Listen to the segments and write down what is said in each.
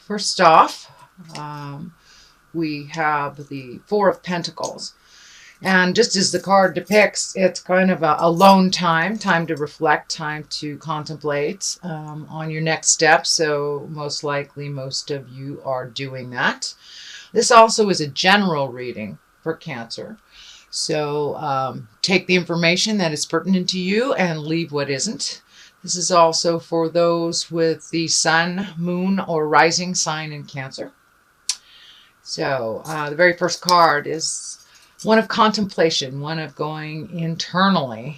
first off, we have the Four of Pentacles. And just as the card depicts, it's kind of a alone time to reflect, time to contemplate on your next step. So most likely, most of you are doing that. This also is a general reading for Cancer. So take the information that is pertinent to you and leave what isn't. This is also for those with the sun, moon, or rising sign in Cancer. So the very first card is one of contemplation, one of going internally,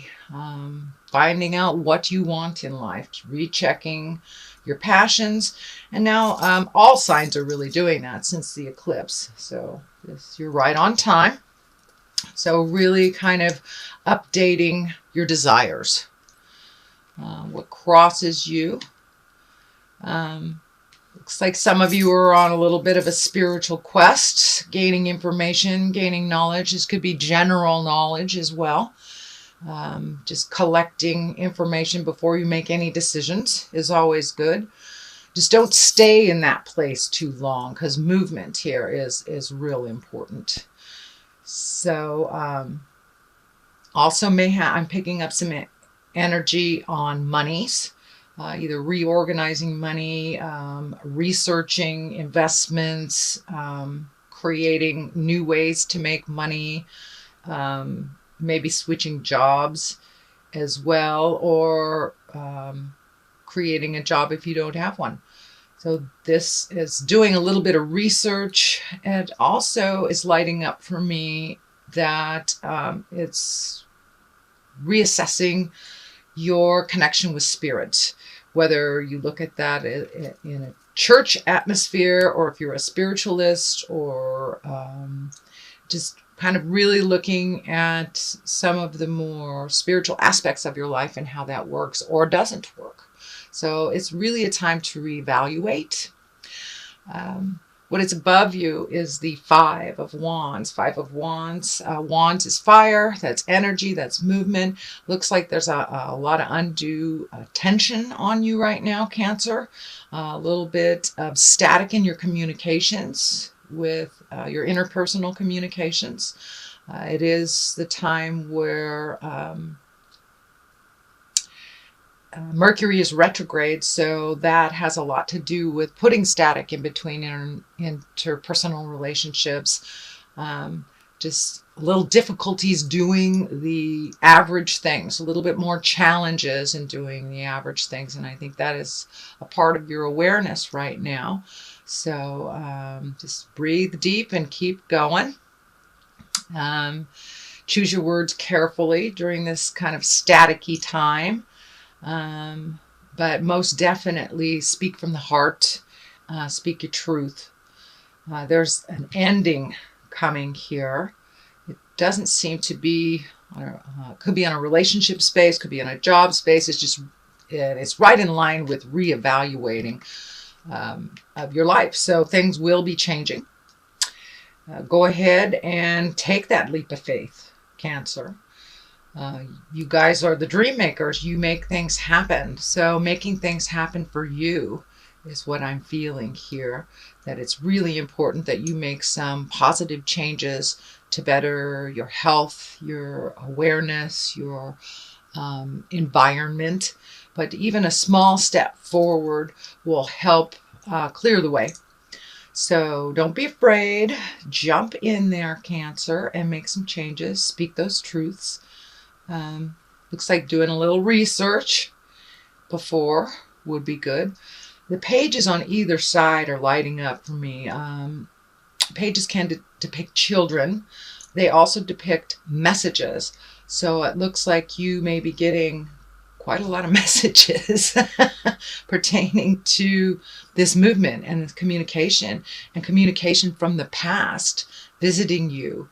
finding out what you want in life, rechecking your passions. And now all signs are really doing that since the eclipse. So you're right on time. So really kind of updating your desires, what crosses you. Looks like some of you are on a little bit of a spiritual quest, gaining information, gaining knowledge. This could be general knowledge as well. Just collecting information before you make any decisions is always good. Just don't stay in that place too long, because movement here is real important. So also I'm picking up some energy on monies. Either reorganizing money, researching investments, creating new ways to make money, maybe switching jobs as well, or creating a job if you don't have one. So this is doing a little bit of research, and also is lighting up for me that it's reassessing your connection with spirit, whether you look at that in a church atmosphere, or if you're a spiritualist, or just kind of really looking at some of the more spiritual aspects of your life and how that works or doesn't work. So it's really a time to reevaluate. What is above you is the Five of Wands. Five of Wands. Wands is fire. That's energy. That's movement. Looks like there's a lot of undue tension on you right now, Cancer. A little bit of static in your communications with your interpersonal communications. It is the time where Mercury is retrograde, so that has a lot to do with putting static in between interpersonal relationships. Just little difficulties doing the average things, a little bit more challenges in doing the average things. And I think that is a part of your awareness right now. So just breathe deep and keep going. Choose your words carefully during this kind of staticky time. But most definitely speak from the heart, speak your truth. There's an ending coming here. It doesn't seem to be, could be on a relationship space, could be on a job space. It's right in line with reevaluating of your life. So things will be changing. Go ahead and take that leap of faith, Cancer. You guys are the dream makers. You make things happen. So making things happen for you is what I'm feeling here. That it's really important that you make some positive changes to better your health, your awareness, your environment. But even a small step forward will help clear the way. So don't be afraid. Jump in there, Cancer, and make some changes. Speak those truths. Looks like doing a little research before would be good. The pages on either side are lighting up for me. Pages can depict children. They also depict messages. So it looks like you may be getting quite a lot of messages pertaining to this movement and this communication, and communication from the past visiting you,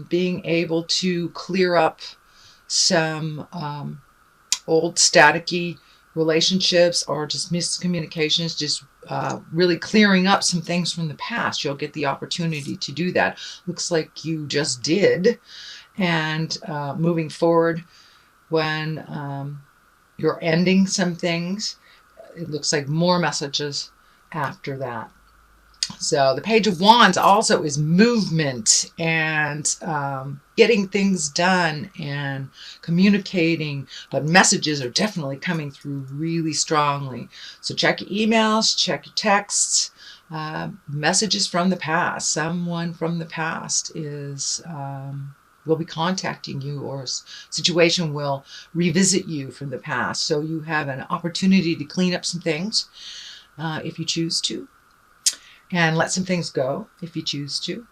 being able to clear up some old staticky relationships or just miscommunications, just really clearing up some things from the past. You'll get the opportunity to do that. Looks like you just did. And moving forward, when you're ending some things, it looks like more messages after that. So the Page of Wands also is movement and getting things done and communicating, but messages are definitely coming through really strongly. So check your emails, check your texts, messages from the past. Someone from the past will be contacting you, or a situation will revisit you from the past. So you have an opportunity to clean up some things if you choose to, and let some things go if you choose to.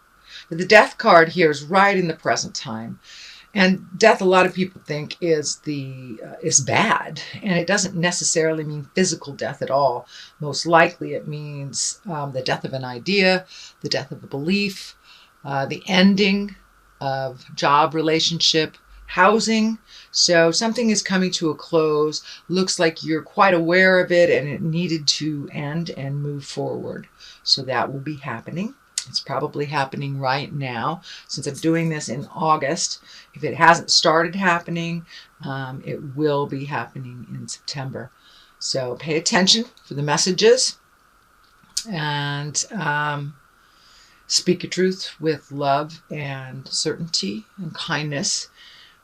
But the Death card here is right in the present time. And death, a lot of people think is bad, and it doesn't necessarily mean physical death at all. Most likely it means the death of an idea, the death of a belief, the ending of job, relationship, housing. So something is coming to a close. Looks like you're quite aware of it and it needed to end and move forward. So that will be happening. It's probably happening right now, since I'm doing this in August. If it hasn't started happening, it will be happening in September. So pay attention for the messages, and speak your truth with love and certainty and kindness.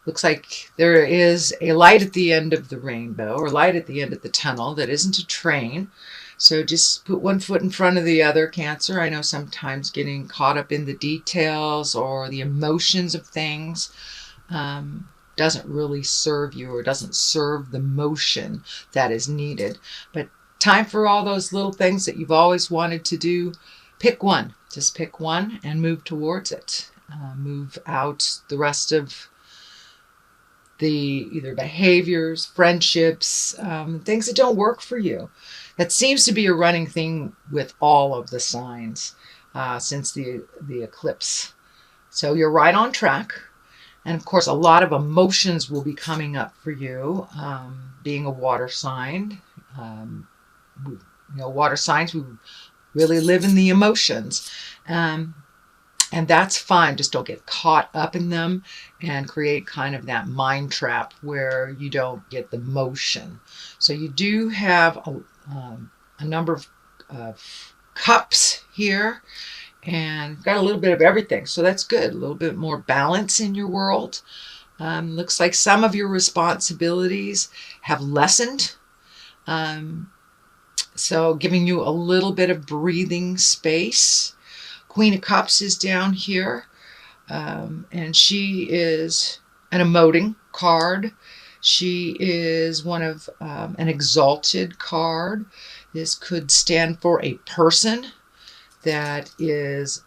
Looks like there is a light at the end of the rainbow, or light at the end of the tunnel that isn't a train. So just put one foot in front of the other, Cancer. I know sometimes getting caught up in the details or the emotions of things doesn't really serve you, or doesn't serve the motion that is needed. But time for all those little things that you've always wanted to do. Pick one. Just pick one and move towards it. Move out the rest of the either behaviors, friendships, things that don't work for you. That seems to be a running thing with all of the signs since the eclipse. So you're right on track. And of course, a lot of emotions will be coming up for you, being a water sign. Water signs, we really live in the emotions. And that's fine. Just don't get caught up in them and create kind of that mind trap where you don't get the motion. So you do have a number of cups here, and got a little bit of everything. So that's good. A little bit more balance in your world. Looks like some of your responsibilities have lessened. So giving you a little bit of breathing space. Queen of Cups is down here, and she is an emoting card. She is one of an exalted card. This could stand for a person that is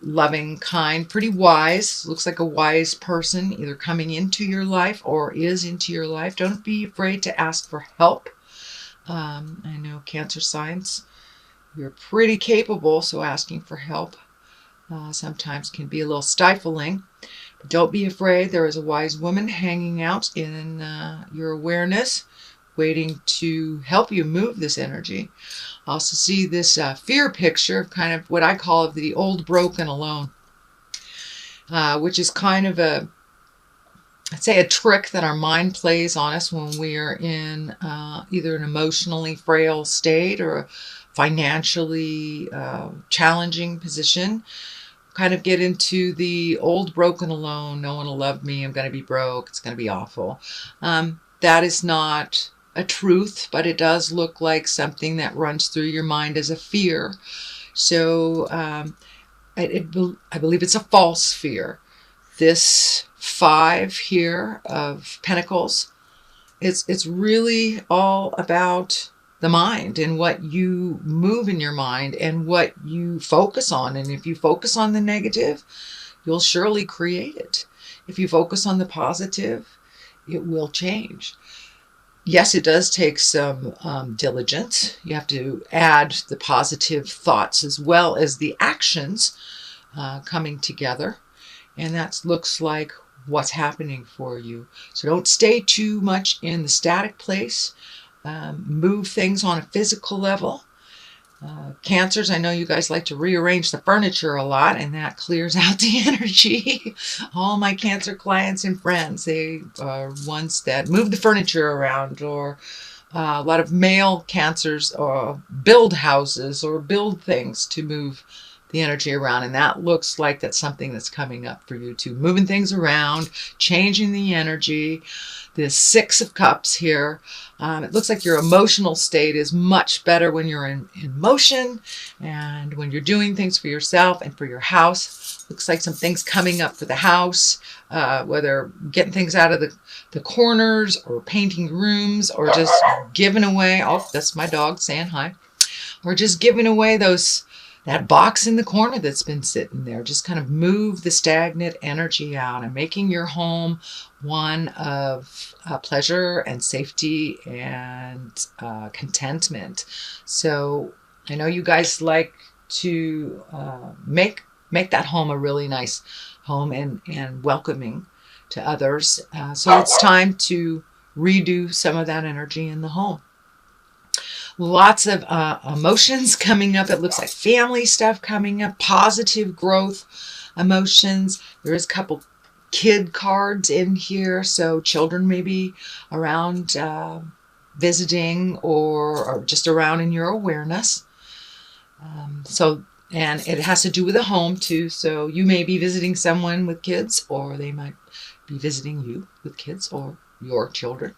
loving, kind, pretty wise. Looks like a wise person either coming into your life or is into your life. Don't be afraid to ask for help. I know Cancer signs, you're pretty capable, so asking for help sometimes can be a little stifling. But don't be afraid. There is a wise woman hanging out in your awareness, waiting to help you move this energy. I also see this fear picture, kind of what I call the old, broken, alone, which is kind of I'd say a trick that our mind plays on us when we are in either an emotionally frail state or a financially challenging position. Kind of get into the old, broken, alone. No one will love me. I'm going to be broke. It's going to be awful. That is not a truth, but it does look like something that runs through your mind as a fear. So I believe it's a false fear. This 5 here of Pentacles, it's really all about the mind and what you move in your mind and what you focus on. And if you focus on the negative, you'll surely create it. If you focus on the positive, it will change. Yes, it does take some diligence. You have to add the positive thoughts as well as the actions coming together. And that looks like what's happening for you. So don't stay too much in the static place. Move things on a physical level. Cancers, I know you guys like to rearrange the furniture a lot, and that clears out the energy. All my Cancer clients and friends, they are ones that move the furniture around or A lot of male cancers build houses or build things to move the energy around, and that looks like that's something that's coming up for you too. Moving things around, changing the energy. This Six of Cups here, it looks like your emotional state is much better when you're in motion and when you're doing things for yourself and for your house. Looks like some things coming up for the house, whether getting things out of the corners or painting rooms or just giving away. Oh, that's my dog saying hi. Or just giving away that box in the corner that's been sitting there. Just kind of move the stagnant energy out and making your home one of pleasure and safety and contentment. So I know you guys like to make that home a really nice home and welcoming to others. So it's time to redo some of that energy in the home. Lots of emotions coming up. It looks like family stuff coming up, positive growth emotions. There is a couple kid cards in here, so children may be around visiting or just around in your awareness. And it has to do with a home too, so you may be visiting someone with kids, or they might be visiting you with kids or your children.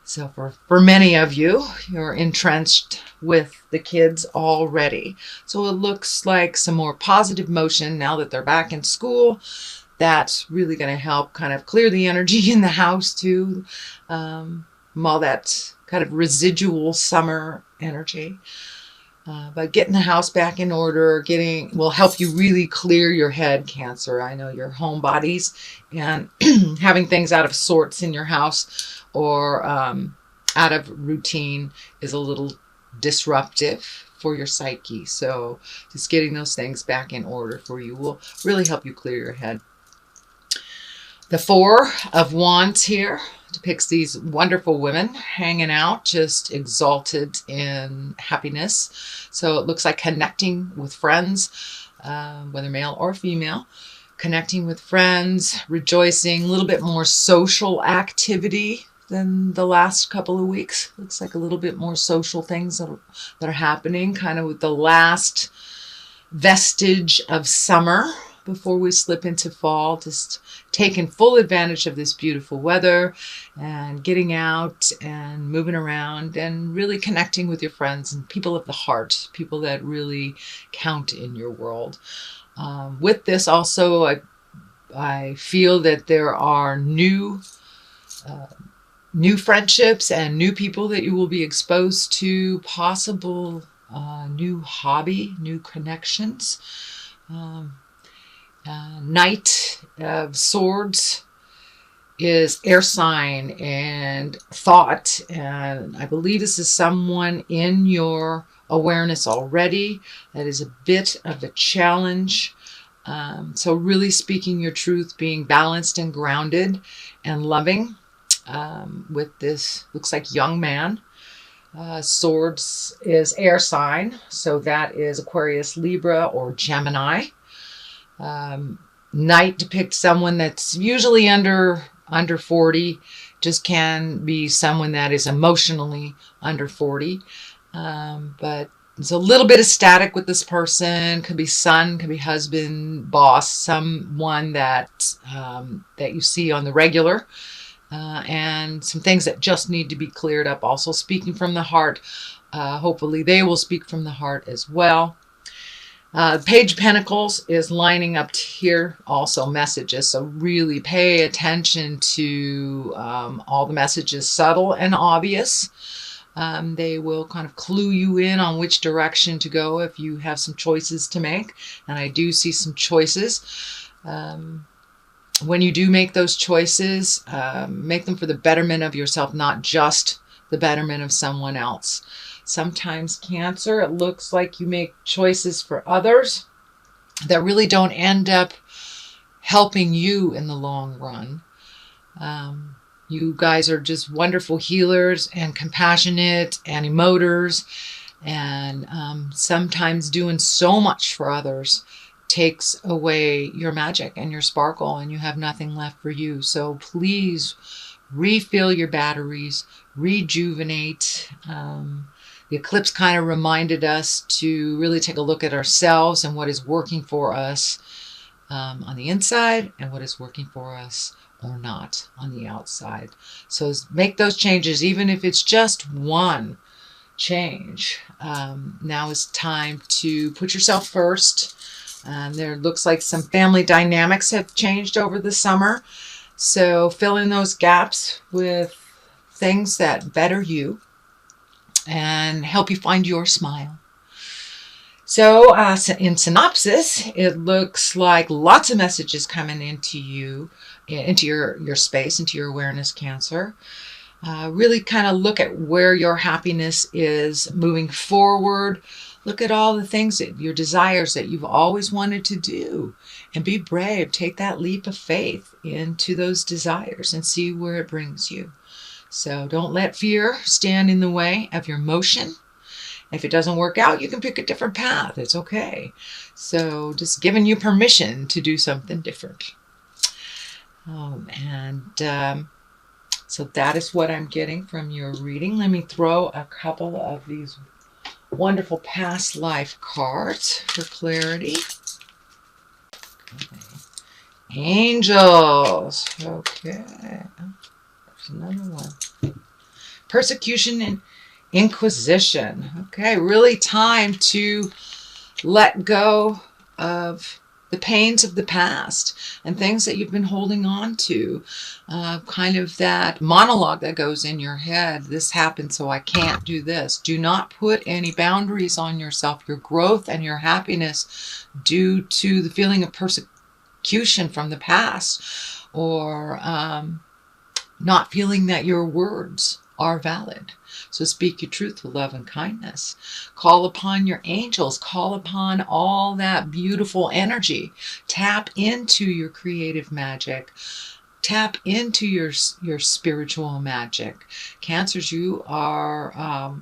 So for many of you, you're entrenched with the kids already. So it looks like some more positive motion now that they're back in school. That's really going to help kind of clear the energy in the house too. All that kind of residual summer energy. But getting the house back in order, will help you really clear your head, Cancer. I know your home bodies and having things out of sorts in your house or out of routine is a little disruptive for your psyche. So just getting those things back in order for you will really help you clear your head. The Four of Wands here depicts these wonderful women hanging out, just exalted in happiness. So it looks like connecting with friends, whether male or female, connecting with friends, rejoicing, a little bit more social activity than the last couple of weeks. Looks like a little bit more social things that are happening, kind of with the last vestige of summer before we slip into fall, just taking full advantage of this beautiful weather and getting out and moving around and really connecting with your friends and people of the heart, people that really count in your world. With this also, I feel that there are new friendships and new people that you will be exposed to, possible new hobby, new connections. Knight of Swords is air sign and thought, and I believe this is someone in your awareness already. That is a bit of a challenge. So really speaking your truth, being balanced and grounded and loving with this, looks like young man. Swords is air sign, so that is Aquarius, Libra, or Gemini. Knight depicts someone that's usually under 40, just can be someone that is emotionally under 40. But there's a little bit of static with this person. Could be son, could be husband, boss, someone that you see on the regular. And some things that just need to be cleared up. Also speaking from the heart. Hopefully they will speak from the heart as well. Page of Pentacles is lining up here, also messages. So really pay attention to all the messages, subtle and obvious. They will kind of clue you in on which direction to go if you have some choices to make. And I do see some choices. When you do make those choices, make them for the betterment of yourself, not just the betterment of someone else. Sometimes, Cancer, it looks like you make choices for others that really don't end up helping you in the long run. You guys are just wonderful healers and compassionate and emoters, and sometimes doing so much for others takes away your magic and your sparkle, and you have nothing left for you. So please refill your batteries, rejuvenate. The eclipse kind of reminded us to really take a look at ourselves and what is working for us on the inside and what is working for us or not on the outside. So make those changes, even if it's just one change. Now is time to put yourself first. There looks like some family dynamics have changed over the summer. So fill in those gaps with things that better you and help you find your smile. So in synopsis, it looks like lots of messages coming into you, into your space, into your awareness, Cancer. Really kind of look at where your happiness is moving forward. Look at all the things that your desires that you've always wanted to do, and be brave. Take that leap of faith into those desires and see where it brings you. So don't let fear stand in the way of your motion. If it doesn't work out, you can pick a different path. It's okay. So just giving you permission to do something different. So that is what I'm getting from your reading. Let me throw a couple of these wonderful past life cards for clarity. Okay. Angels. Okay. There's another one. Persecution and Inquisition. Okay, really time to let go of the pains of the past and things that you've been holding on to. Kind of that monologue that goes in your head. This happened, so I can't do this. Do not put any boundaries on yourself. Your growth and your happiness due to the feeling of persecution from the past, or not feeling that your words are valid. So speak your truth with love and kindness. Call upon your angels. Call upon all that beautiful energy. Tap into your creative magic. Tap into your spiritual magic. Cancers, you are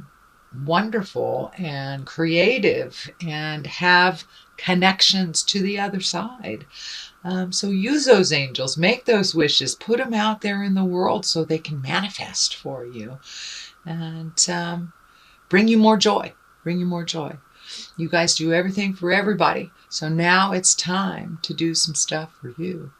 wonderful and creative and have connections to the other side. So use those angels, make those wishes, put them out there in the world so they can manifest for you and bring you more joy. Bring you more joy. You guys do everything for everybody. So now it's time to do some stuff for you.